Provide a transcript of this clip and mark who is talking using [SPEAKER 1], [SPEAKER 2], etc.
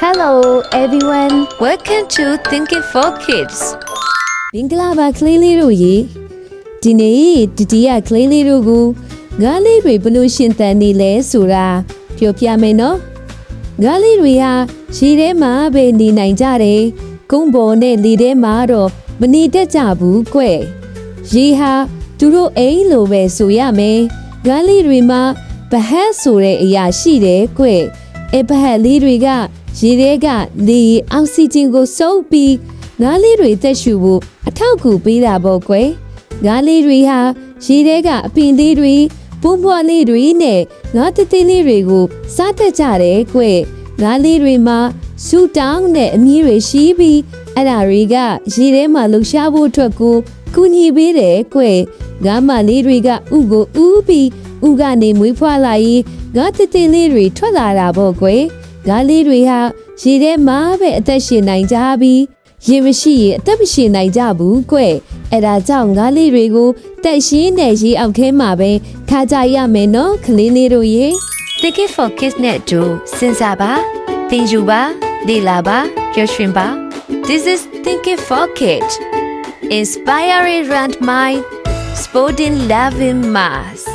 [SPEAKER 1] Hello everyone, welcome to Thinking for Kids. မင်္ဂလာပါကလေးလေးတို့ရေဒီနေ့တတိယကလေးလေးတို့ကိုငါးလေးတွေဘလို့ရှင်သန်နေလဲဆိုတာပြောပြမယ်နော်ငါးလေးတွေဟာရေထဲမှာပဲနေနိုင်ကြတယ်ကုန်းပေါ်နဲ့လေထဲမှာတော့မနေတတ်ကြဘူးကွရေဟာသူတို့အိမ်လိုပဲဆိုရမယ်ငါးလေးတွေမှာဗဟတ်ဆိုတဲ့အရာရှိတယ်ကွဗဟတ်လေးတွေကရေထဲကလေအောက်ဆီဂျင်ကိုစုပ်ပြီးငါးလေးတွေသက်ရှူဖို့အထောက်အကူပေးတာပေါ့ကွငါးလေးတွေဟာရေထဲကအပင်လေးတွေပုံပွားလေးတွေနဲ့ငါးသေးသေးလေးတွေကိုစားတတ်ကြတယ်ကွငါးလေးတွေမှာဆူတောင်းနဲ့အမြည်တွေရှိပြီးအဲ့ဒါတွေကရေထဲမှာလှုပ်ရှားဖို့အတွက်ကိုကူညီပေးတယ်ကွငါးမလေးတွေကဥကိုဥပြီးဥကနေမွေးဖွားလာရင်ငါးသေးသေးလေးတွေထွက်လာတာပေါ့ကွငါးလေးတွေဟာရေထဲမှာပဲအသက်ရှင်နိုင်ကြပြီးရေမရှိရင်အသက်မရှင်နိုင်ကြဘူးကွအဲ့ဒါကြောင့်ငါးလေးတွေကိုတက်ရှင်းတဲ့ရေအောက်ထဲမှာပဲထားကြရမယ်နော်ကလေးလေးတို့ရေ Thinking for Kids နဲ့တို့စဉ်းစားပါသင်ယူပါလေ့လာပါပြောရှင်ပါ This is Thinking for Kids Inspiring Rand Mind Sporting Loving Mass